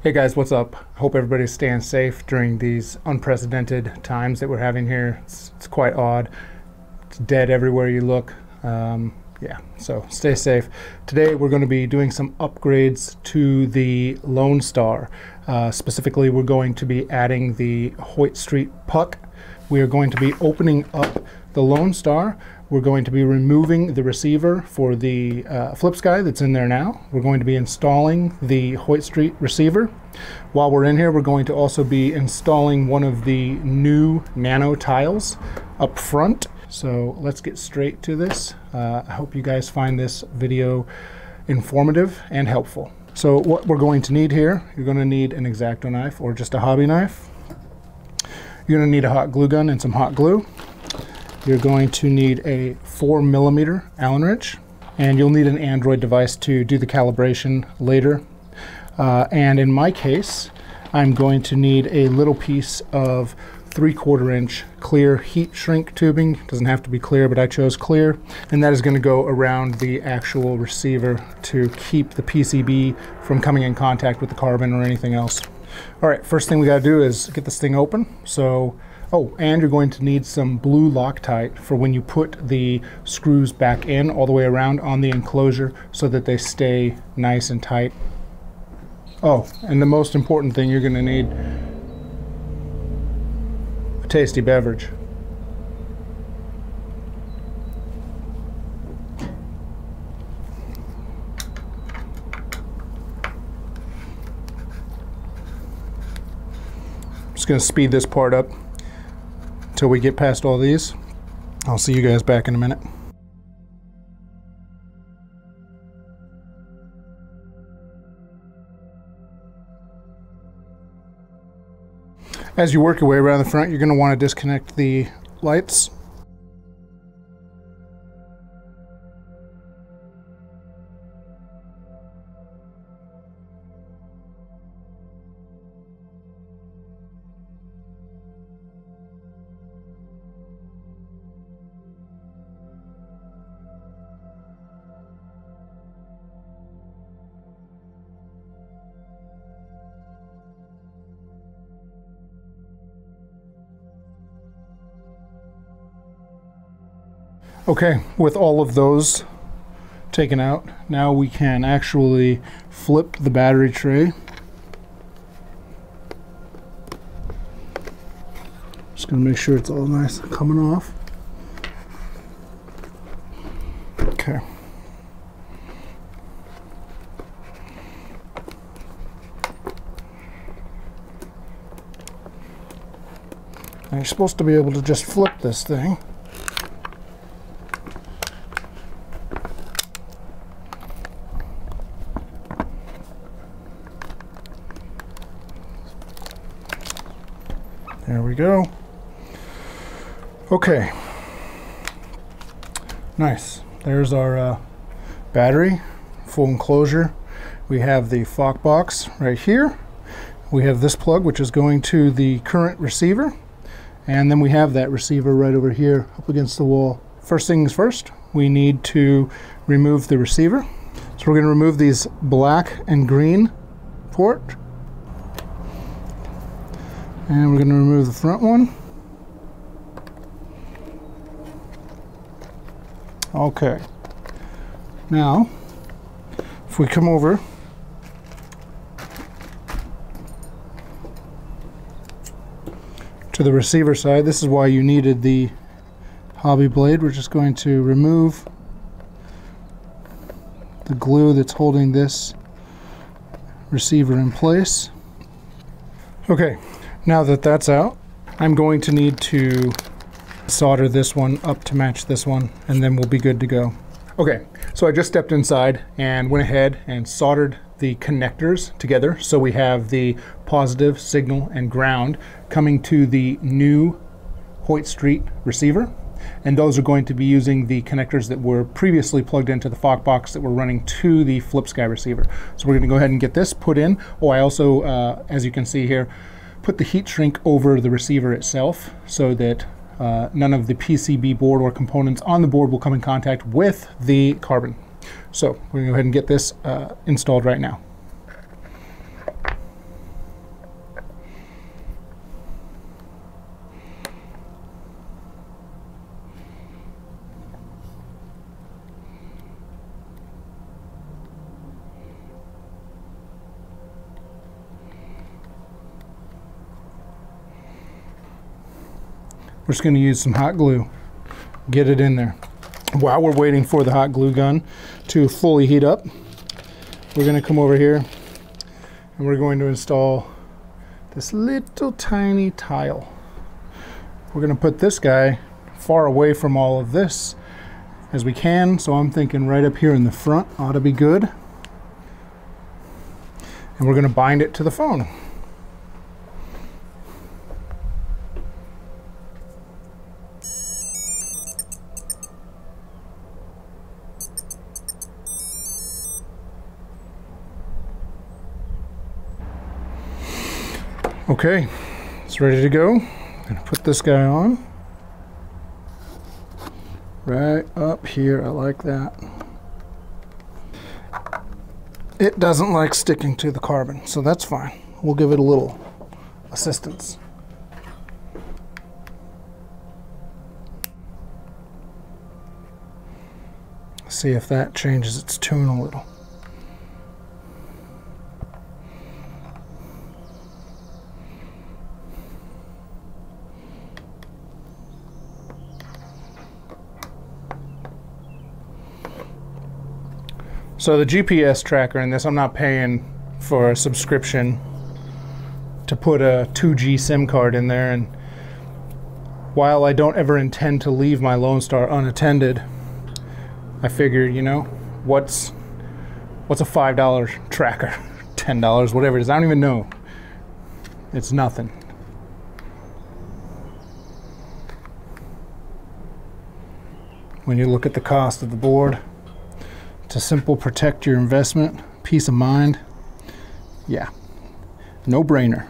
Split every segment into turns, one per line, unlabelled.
Hey guys, what's up? Hope everybody's staying safe during these unprecedented times that we're having here. It's quite odd. It's dead everywhere you look. Yeah, so stay safe. Today we're going to be doing some upgrades to the Lonestar. Specifically, we're going to be adding the Hoyt St puck. We are going to be opening up the Lonestar. We're going to be removing the receiver for the flip sky that's in there now. We're going to be installing the Hoyt St receiver. While we're in here, we're going to also be installing one of the new nano tiles up front. So let's get straight to this. I hope you guys find this video informative and helpful. So what we're going to need here, you're going to need an X-Acto knife or just a hobby knife. You're going to need a hot glue gun and some hot glue. You're going to need a 4mm Allen wrench, and you'll need an Android device to do the calibration later. And in my case, I'm going to need a little piece of 3/4 inch clear heat shrink tubing. Doesn't have to be clear, but I chose clear. And that is going to go around the actual receiver to keep the PCB from coming in contact with the carbon or anything else. All right, first thing we got to do is get this thing open. So, oh, and you're going to need some blue Loctite for when you put the screws back in all the way around on the enclosure so that they stay nice and tight. Oh, and the most important thing, you're going to need a tasty beverage. I'm just going to speed this part up until we get past all these. I'll see you guys back in a minute. As you work your way around the front, you're going to want to disconnect the lights. Okay, with all of those taken out, now we can actually flip the battery tray. Just gonna make sure it's all nice coming off. Okay. Now you're supposed to be able to just flip this thing. There we go. Okay. Nice. There's our battery, full enclosure. We have the FOC box right here. We have this plug, which is going to the current receiver. And then we have that receiver right over here up against the wall. First things first, we need to remove the receiver. So we're going to remove these black and green port. And we're going to remove the front one. Okay. Now, if we come over to the receiver side, this is why you needed the hobby blade. We're just going to remove the glue that's holding this receiver in place. Okay. Now that that's out, I'm going to need to solder this one up to match this one, and then we'll be good to go. Okay, so I just stepped inside and went ahead and soldered the connectors together. So we have the positive, signal, and ground coming to the new Hoyt St receiver. And those are going to be using the connectors that were previously plugged into the FOC box that were running to the flip sky receiver. So we're going to go ahead and get this put in. Oh, I also, as you can see here, put the heat shrink over the receiver itself so that none of the PCB board or components on the board will come in contact with the carbon. So we're going to go ahead and get this installed right now. we're just going to use some hot glue. Get it in there. While we're waiting for the hot glue gun to fully heat up, we're going to come over here and we're going to install this little tiny tile. We're going to put this guy far away from all of this as we can, so I'm thinking right up here in the front ought to be good. And we're going to bind it to the phone. Okay, it's ready to go. I'm going to put this guy on. Right up here, I like that. It doesn't like sticking to the carbon, so that's fine. We'll give it a little assistance. See if that changes its tune a little. So the GPS tracker in this, I'm not paying for a subscription to put a 2G SIM card in there, and while I don't ever intend to leave my Lone Star unattended, I figured, you know, what's a $5 tracker? $10, whatever it is, I don't even know. It's nothing. When you look at the cost of the board, to simple protect your investment, peace of mind, yeah, no brainer.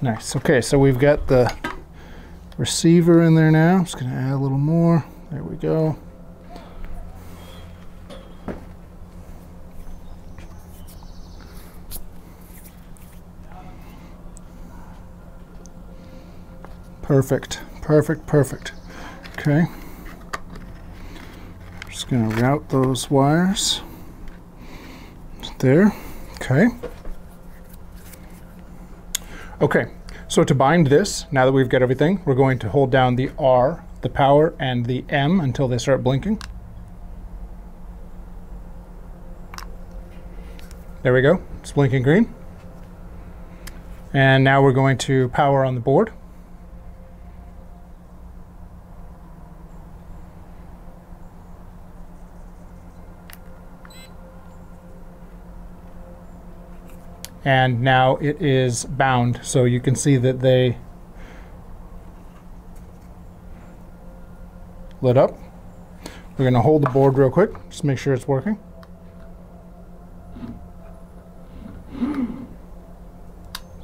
Nice. Okay, so we've got the receiver in there now. Just gonna add a little more. There we go. Perfect, perfect, perfect. Okay. Just going to route those wires there. Okay. Okay, so to bind this, now that we've got everything, we're going to hold down the R, the power, and the M until they start blinking. There we go, it's blinking green. And now we're going to power on the board. And now it is bound, so you can see that they lit up. We're going to hold the board real quick, just make sure it's working.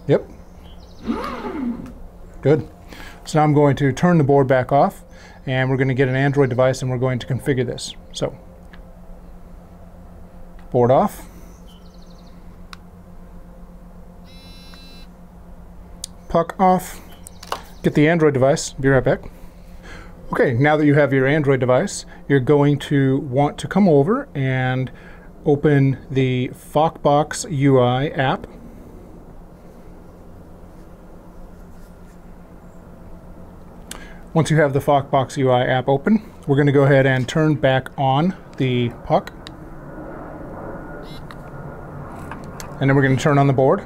Yep. Good. So now I'm going to turn the board back off, and we're going to get an Android device and we're going to configure this. So, board off. Puck off. Get the Android device. Be right back. Okay, now that you have your Android device, you're going to want to come over and open the Foxbox UI app. Once you have the Foxbox UI app open, we're going to go ahead and turn back on the puck. And then we're going to turn on the board.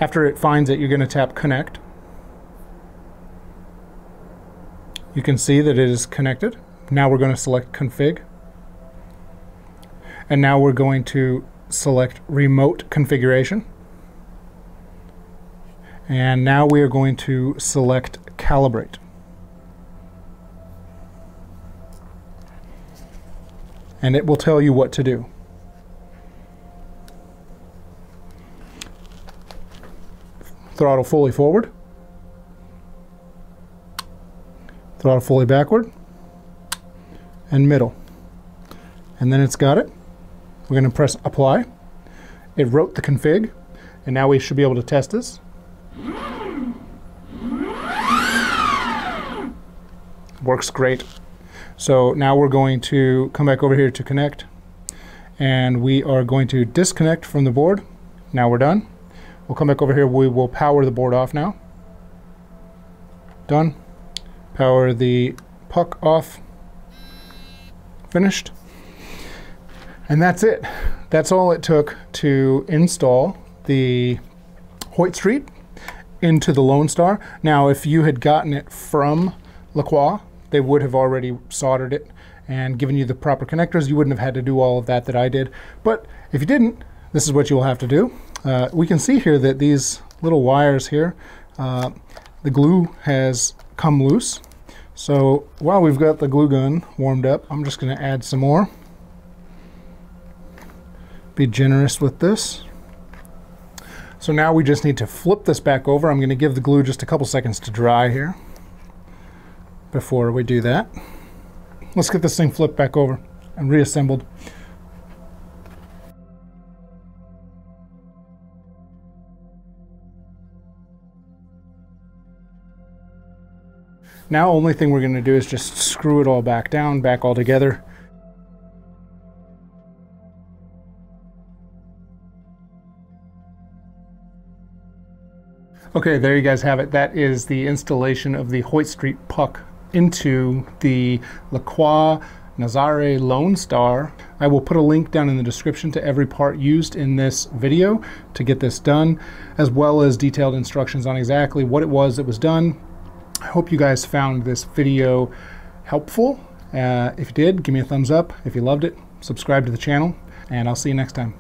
After it finds it, you're going to tap Connect. You can see that it is connected. Now we're going to select Config. And now we're going to select Remote Configuration. And now we are going to select Calibrate. And it will tell you what to do. Throttle fully forward, throttle fully backward, and middle. And then it's got it. We're going to press apply. It wrote the config, and now we should be able to test this. Works great. So now we're going to come back over here to connect, and we are going to disconnect from the board. Now we're done. We'll come back over here. We will power the board off now. Done. Power the puck off. Finished. And that's it. That's all it took to install the Hoyt St into the Lonestar. Now, if you had gotten it from LaCroix, they would have already soldered it and given you the proper connectors. You wouldn't have had to do all of that I did. But if you didn't, this is what you'll have to do. We can see here that these little wires here, the glue has come loose. So while we've got the glue gun warmed up, I'm just going to add some more. Be generous with this. So now we just need to flip this back over. I'm going to give the glue just a couple seconds to dry here before we do that. Let's get this thing flipped back over and reassembled. Now, only thing we're going to do is just screw it all back down, back all together. Okay, there you guys have it. That is the installation of the Hoyt St puck into the LaCroix Nazare Lonestar. I will put a link down in the description to every part used in this video to get this done, as well as detailed instructions on exactly what it was that was done. I hope you guys found this video helpful. If you did, give me a thumbs up. If you loved it, subscribe to the channel, and I'll see you next time.